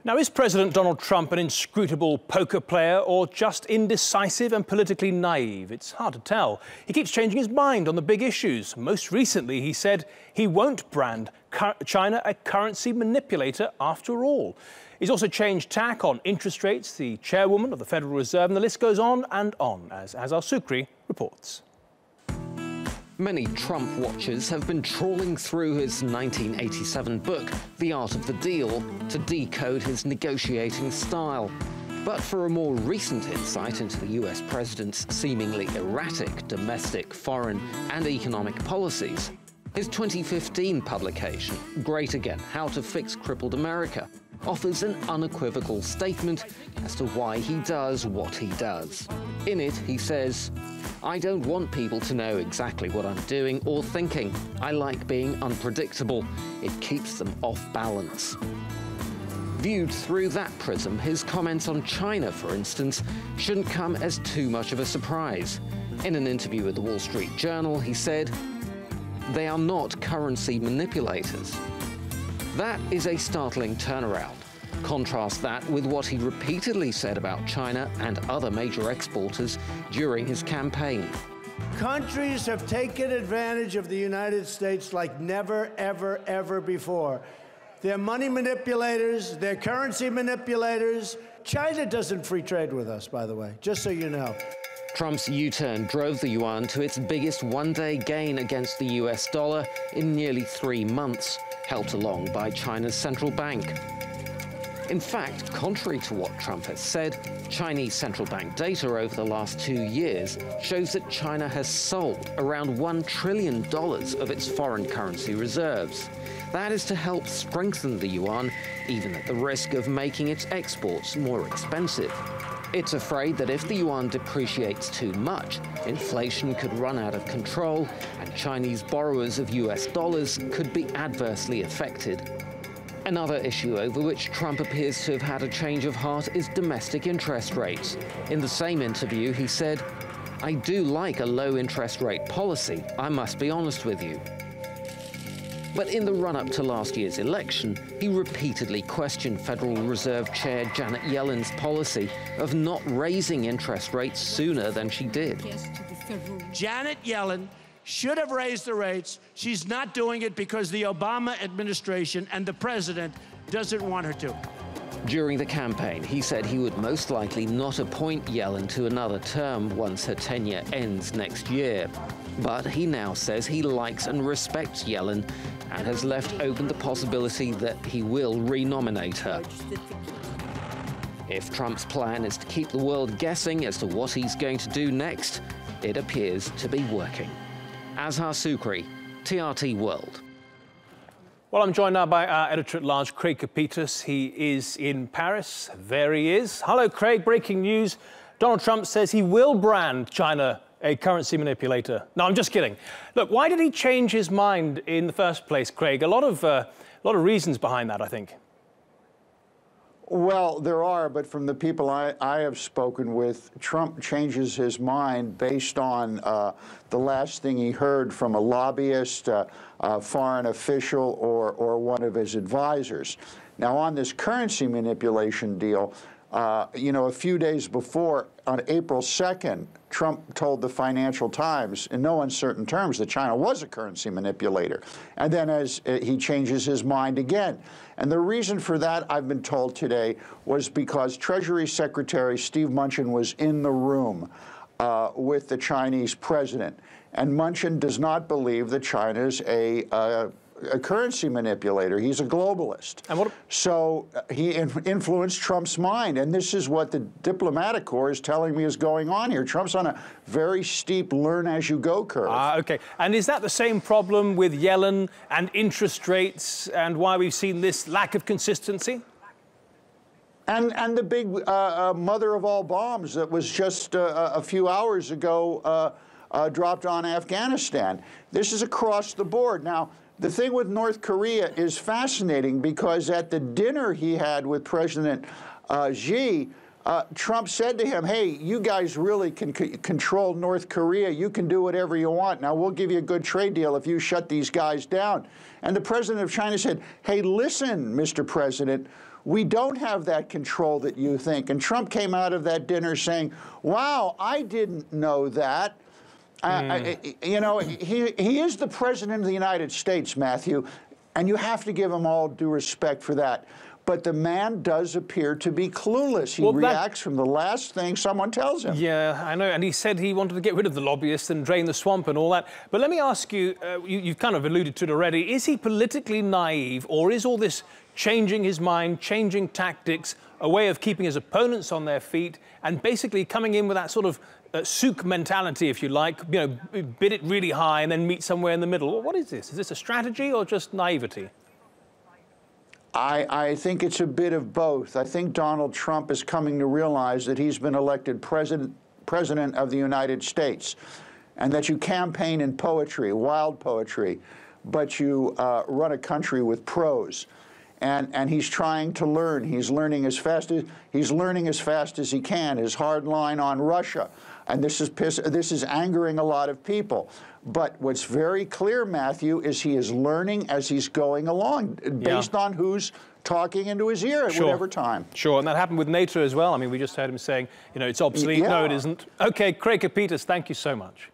Now, is President Donald Trump an inscrutable poker player or just indecisive and politically naive? It's hard to tell. He keeps changing his mind on the big issues. Most recently, he said he won't brand China a currency manipulator after all. He's also changed tack on interest rates, the chairwoman of the Federal Reserve, and the list goes on, as Azhar Sukri reports. Many Trump watchers have been trawling through his 1987 book, The Art of the Deal, to decode his negotiating style. But for a more recent insight into the US president's seemingly erratic domestic, foreign and economic policies, his 2015 publication, Great Again: How to Fix Crippled America, offers an unequivocal statement as to why he does what he does. In it, he says, "I don't want people to know exactly what I'm doing or thinking. I like being unpredictable. It keeps them off balance." Viewed through that prism, his comments on China, for instance, shouldn't come as too much of a surprise. In an interview with the Wall Street Journal, he said, "They are not currency manipulators." That is a startling turnaround. Contrast that with what he repeatedly said about China and other major exporters during his campaign. Countries have taken advantage of the United States like never, ever, ever before. They're money manipulators, they're currency manipulators. China doesn't free trade with us, by the way, just so you know. Trump's U-turn drove the yuan to its biggest one-day gain against the US dollar in nearly 3 months, helped along by China's central bank. In fact, contrary to what Trump has said, Chinese central bank data over the last 2 years shows that China has sold around $1 trillion of its foreign currency reserves. That is to help strengthen the yuan, even at the risk of making its exports more expensive. It's afraid that if the yuan depreciates too much, inflation could run out of control and Chinese borrowers of US dollars could be adversely affected. Another issue over which Trump appears to have had a change of heart is domestic interest rates. In the same interview, he said, "I do like a low interest rate policy, I must be honest with you." But in the run-up to last year's election, he repeatedly questioned Federal Reserve Chair Janet Yellen's policy of not raising interest rates sooner than she did. Janet Yellen should have raised the rates. She's not doing it because the Obama administration and the president doesn't want her to. During the campaign, he said he would most likely not appoint Yellen to another term once her tenure ends next year. But he now says he likes and respects Yellen and has left open the possibility that he will renominate her. If Trump's plan is to keep the world guessing as to what he's going to do next, it appears to be working. Azhar Sukri, TRT World. Well, I'm joined now by our editor-at-large, Craig Copetas. He is in Paris. There he is. Hello, Craig. Breaking news. Donald Trump says he will brand China a currency manipulator. No, I'm just kidding. Look, why did he change his mind in the first place, Craig? A lot of reasons behind that, I think. Well, there are, but from the people I have spoken with, Trump changes his mind based on the last thing he heard from a lobbyist, a foreign official, or one of his advisors. Now, on this currency manipulation deal, you know, a few days before, on April 2nd, Trump told the Financial Times in no uncertain terms that China was a currency manipulator. And then as he changes his mind again. And the reason for that, I've been told today, was because Treasury Secretary Steve Mnuchin was in the room with the Chinese president. And Mnuchin does not believe that China's a currency manipulator. He's a globalist. And so he influenced Trump's mind, and this is what the diplomatic corps is telling me is going on here. Trump's on a very steep learn-as-you-go curve. Okay. And is that the same problem with Yellen and interest rates and why we've seen this lack of consistency? And the big mother of all bombs that was just a few hours ago dropped on Afghanistan. This is across the board. Now, the thing with North Korea is fascinating because at the dinner he had with President Xi, Trump said to him, hey, you guys really can control North Korea. You can do whatever you want. Now, we'll give you a good trade deal if you shut these guys down. And the president of China said, hey, listen, Mr. President, we don't have that control that you think. And Trump came out of that dinner saying, wow, I didn't know that. You know, he is the president of the United States, Matthew, and you have to give him all due respect for that. But the man does appear to be clueless. He reacts from the last thing someone tells him. Yeah, I know. And he said he wanted to get rid of the lobbyists and drain the swamp and all that. But let me ask you, you've kind of alluded to it already, is he politically naive, or is all this changing his mind, changing tactics, a way of keeping his opponents on their feet and basically coming in with that sort of souk mentality, if you like, you know, bid it really high and then meet somewhere in the middle? What is this? Is this a strategy or just naivety? I think it's a bit of both. I think Donald Trump is coming to realize that he's been elected president of the United States, and that you campaign in poetry, wild poetry, but you run a country with prose. And he's trying to learn. He's learning as fast as he can. His hard line on Russia, and this is angering a lot of people. But what's very clear, Matthew, is he is learning as he's going along, based on who's talking into his ear at whatever time. Sure, and that happened with NATO as well. I mean, we just heard him saying, you know, it's obsolete. No, it isn't. Okay, Craig Copetas, thank you so much.